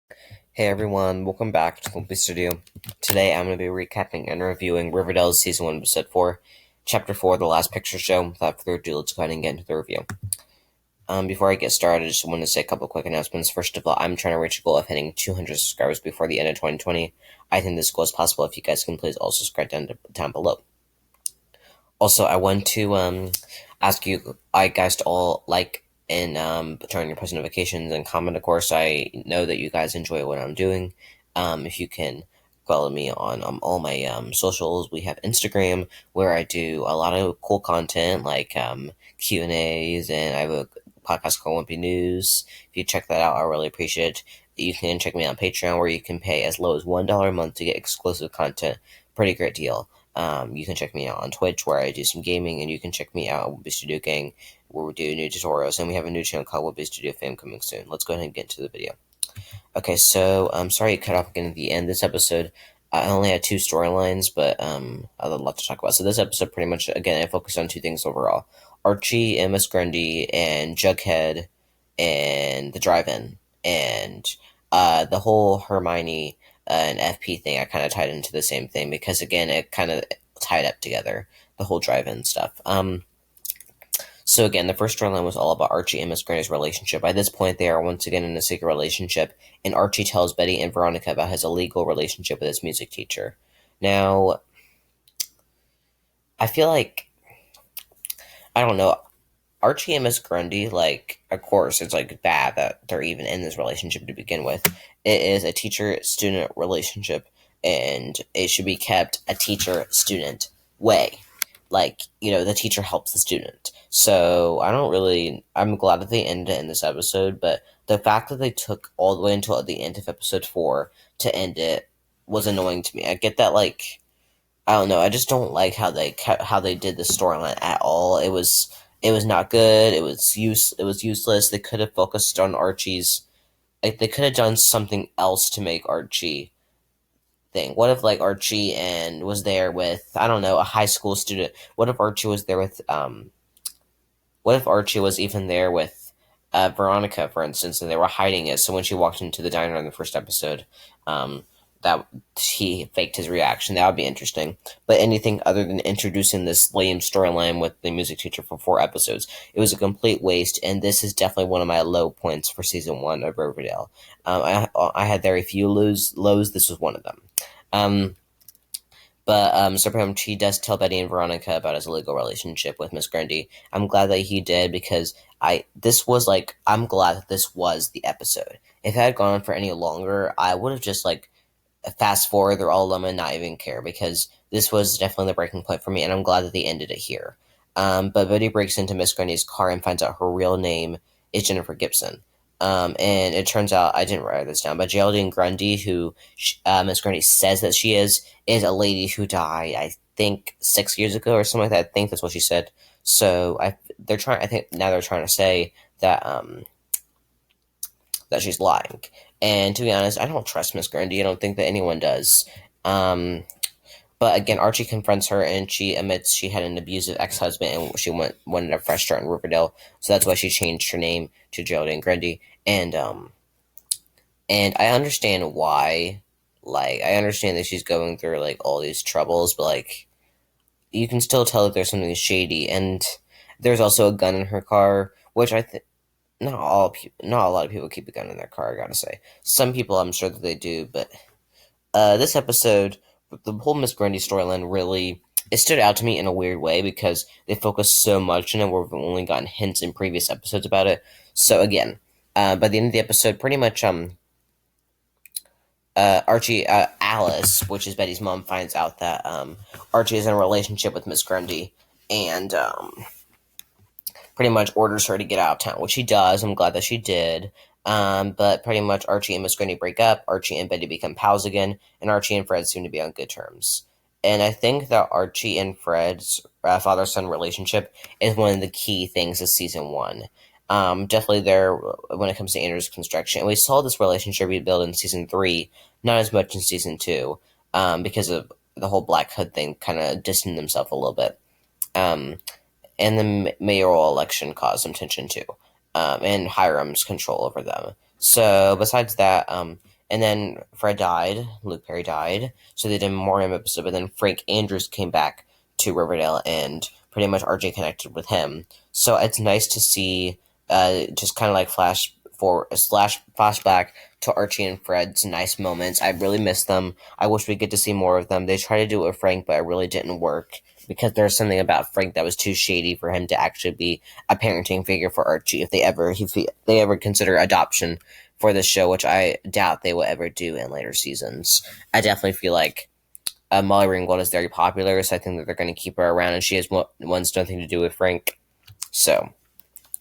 Hey everyone, welcome back to Lumpy Studio. Today I'm going to be recapping and reviewing Riverdale's Season 1, Episode 4, Chapter 4, The Last Picture Show. Without further ado, let's go ahead and get into the review. Before I get started, I just want to say a couple quick announcements. First of all, I'm trying to reach a goal of hitting 200 subscribers before the end of 2020. I think this goal is possible if you guys can please also subscribe down below. Also, I want to ask you guys to all like and turn your post notifications and comment. Of course, I know that you guys enjoy what I'm doing. If you can follow me on all my socials, we have Instagram where I do a lot of cool content like Q&As, and I have a podcast called Wimpy News. If you check that out, I really appreciate it. You can check me out on Patreon where you can pay as low as $1 a month to get exclusive content. Pretty great deal. You can check me out on Twitch where I do some gaming, and you can check me out on Wimpy Studio Gang where we do new tutorials, and we have a new channel called Wimpy Studio Fam coming soon. Let's go ahead and get into the video. Okay, so I'm sorry it cut off again at the end. This episode, I only had two storylines, but I have a lot to talk about. So this episode, pretty much, again, I focused on two things overall: Archie and Miss Grundy, and Jughead, and the drive-in, and the whole Hermione and FP thing. I kind of tied into the same thing because, again, it kind of tied up together the whole drive-in stuff. So again, the first storyline was all about Archie and Miss Grundy's relationship. By this point, they are once again in a secret relationship, and Archie tells Betty and Veronica about his illegal relationship with his music teacher. Now, I feel like, I don't know, Archie and Miss Grundy, like, of course, it's like bad that they're even in this relationship to begin with. It is a teacher-student relationship, and it should be kept a teacher-student way. Like, the teacher helps the student. So I'm glad that they ended it in this episode, but the fact that they took all the way until the end of episode 4 to end it was annoying to me. I get that, like, I don't know, I just don't like how they did the storyline at all. It was not good. It was useless. They could have focused on Archie's, like, they could have done something else to make Archie thing. What if, like, Archie and was there with, I don't know, a high school student? What if Archie was there with what if Archie was even there with Veronica, for instance, and they were hiding it? So when she walked into the diner in the first episode, um, that he faked his reaction. That would be interesting. But anything other than introducing this lame storyline with the music teacher for 4 episodes, it was a complete waste. And this is definitely one of my low points for season 1 of Riverdale. I had very few lows. This was one of them. Um, so he does tell Betty and Veronica about his illegal relationship with Miss Grundy. I'm glad that he did because I'm glad that this was the episode. If it had gone on for any longer, I would have just, like, fast forward they're all alone and not even care, because this was definitely the breaking point for me, and I'm glad that they ended it here. But Betty breaks into Miss Grundy's car and finds out her real name is Jennifer Gibson. And it turns out, I didn't write this down, but Geraldine Grundy, who Miss Grundy says that she is a lady who died, I think, 6 years ago or something like that. I think that's what she said. So I think now they're trying to say that she's lying. And to be honest, I don't trust Miss Grundy. I don't think that anyone does. But again, Archie confronts her, and she admits she had an abusive ex-husband, and she wanted a fresh start in Riverdale. So that's why she changed her name to Geraldine Grundy. And I understand why. Like, I understand that she's going through, like, all these troubles, but, like, you can still tell that there's something shady. And there's also a gun in her car, which I think not a lot of people keep a gun in their car, I gotta say. Some people, I'm sure that they do, but this episode, the whole Miss Grundy storyline really, it stood out to me in a weird way because they focused so much on it where we've only gotten hints in previous episodes about it. So again, by the end of the episode, pretty much Archie, Alice, which is Betty's mom, finds out that Archie is in a relationship with Miss Grundy, and pretty much orders her to get out of town, which she does. I'm glad that she did. But pretty much Archie and Miss Grundy break up, Archie and Betty become pals again, and Archie and Fred seem to be on good terms. And I think that Archie and Fred's father-son relationship is one of the key things of season 1. Definitely there when it comes to Andrew's construction. And we saw this relationship rebuild in season 3, not as much in season 2, because of the whole Black Hood thing kind of distanced themselves a little bit. Um, and the mayoral election caused some tension too, and Hiram's control over them. So besides that, And then Fred died, Luke Perry died, so they did a memoriam episode, but then Frank Andrews came back to Riverdale, and pretty much Archie connected with him. So it's nice to see just kind of like flashback to Archie and Fred's nice moments. I really miss them. I wish we get to see more of them. They tried to do it with Frank, but it really didn't work because there's something about Frank that was too shady for him to actually be a parenting figure for Archie if they ever consider adoption for this show, which I doubt they will ever do in later seasons. I definitely feel like Molly Ringwald is very popular, so I think that they're going to keep her around, and she has wants nothing to do with Frank. So,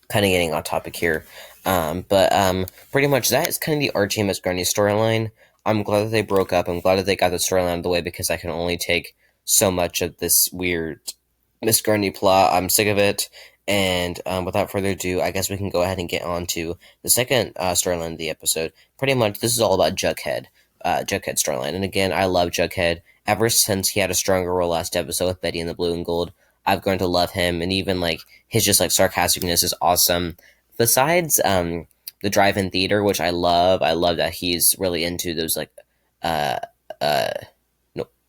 kind of getting off topic here. But pretty much that is kind of the Archie and Miss Grundy storyline. I'm glad that they broke up. I'm glad that they got the storyline out of the way because I can only take so much of this weird Miss Grundy plot. I'm sick of it. And without further ado, I guess we can go ahead and get on to the second storyline of the episode. Pretty much, this is all about Jughead. Jughead storyline. And again, I love Jughead. Ever since he had a stronger role last episode with Betty and the Blue and Gold, I've grown to love him. And even like his just like sarcasticness is awesome. Besides the drive-in theater, which I love that he's really into those like uh uh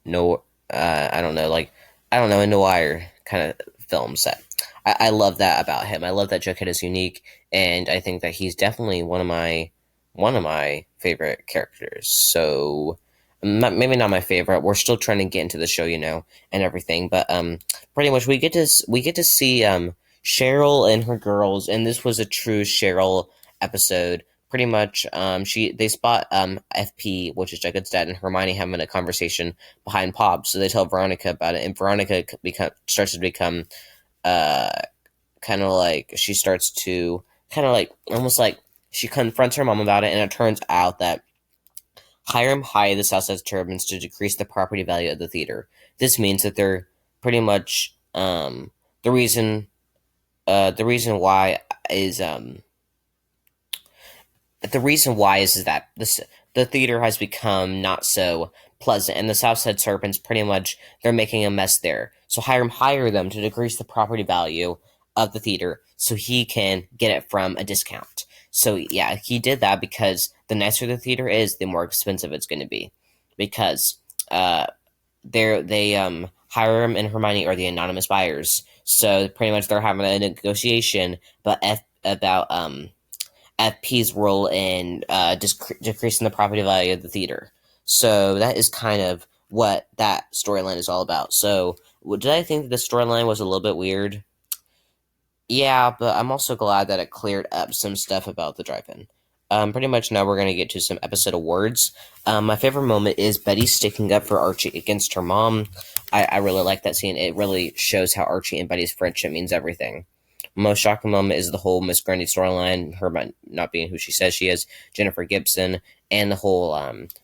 no I don't know, like I don't know, a noir kind of film set. I love that about him. I love that Jughead is unique, and I think that he's definitely one of my favorite characters. So maybe not my favorite. We're still trying to get into the show, and everything. But pretty much we get to see Cheryl and her girls, and this was a true Cheryl episode. Pretty much, they spot FP, which is Jughead's dad, and Hermione having a conversation behind Pop. So they tell Veronica about it, and Veronica starts to become kind of like she starts to kind of like almost like she confronts her mom about it, and it turns out that Hiram hired the Southside Turbans to decrease the property value of the theater. This means that they're pretty much the reason why is that the theater has become not so pleasant, and the Southside Serpents pretty much they're making a mess there. So Hiram hired them to decrease the property value of the theater so he can get it from a discount. So yeah, he did that because the nicer the theater is, the more expensive it's going to be. Because Hiram and Hermione are the anonymous buyers, so pretty much they're having a negotiation about FP's role in decreasing the property value of the theater. So that is kind of what that storyline is all about. So did I think that the storyline was a little bit weird? Yeah, but I'm also glad that it cleared up some stuff about the drive-in. Pretty much now we're going to get to some episode awards. My favorite moment is Betty sticking up for Archie against her mom. I really like that scene. It really shows how Archie and Betty's friendship means everything. Most shocking moment is the whole Miss Grundy storyline, her not being who she says she is, Jennifer Gibson, and the whole,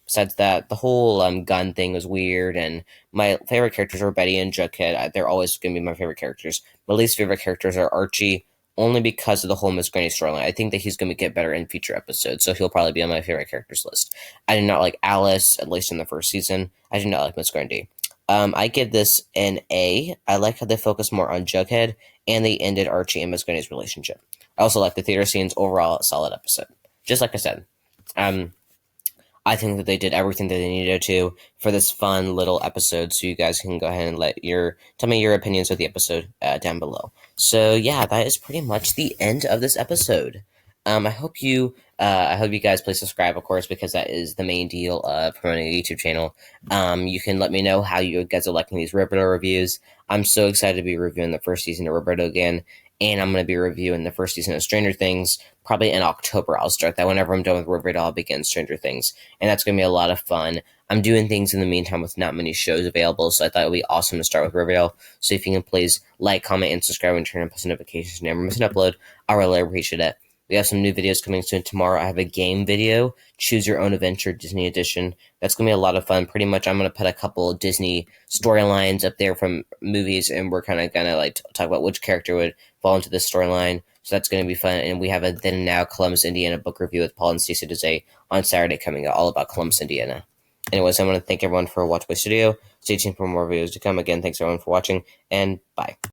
besides that, the whole gun thing was weird, and my favorite characters are Betty and Jughead. They're always going to be my favorite characters. My least favorite characters are Archie, only because of the whole Miss Grundy storyline. I think that he's going to get better in future episodes, so he'll probably be on my favorite characters list. I did not like Alice, at least in the first season. I did not like Miss Grundy. I give this an A. I like how they focus more on Jughead, and they ended Archie and Miss Grundy's relationship. I also like the theater scenes. Overall, a solid episode. Just like I said. I think that they did everything that they needed to for this fun little episode, so you guys can go ahead and tell me your opinions of the episode down below. So yeah, that is pretty much the end of this episode. I hope you guys please subscribe, of course, because that is the main deal of promoting a YouTube channel. You can let me know how you guys are liking these Riverdale reviews. I'm so excited to be reviewing the first season of Riverdale again, and I'm going to be reviewing the first season of Stranger Things probably in October. I'll start that whenever I'm done with Riverdale. I'll begin Stranger Things, and that's going to be a lot of fun. I'm doing things in the meantime with not many shows available, so I thought it would be awesome to start with Riverdale. So if you can please like, comment, and subscribe and turn on post notifications to never miss an upload, I really appreciate it. We have some new videos coming soon. Tomorrow I have a game video, Choose Your Own Adventure Disney Edition. That's going to be a lot of fun. Pretty much I'm going to put a couple Disney storylines up there from movies, and we're kind of going to talk about which character would fall into this storyline. So that's going to be fun. And we have a Then and Now Columbus, Indiana book review with Paul and Stacey mduhzay on Saturday coming out, all about Columbus, Indiana. Anyways, I want to thank everyone for watching my studio. Stay tuned for more videos to come. Again, thanks everyone for watching, and bye.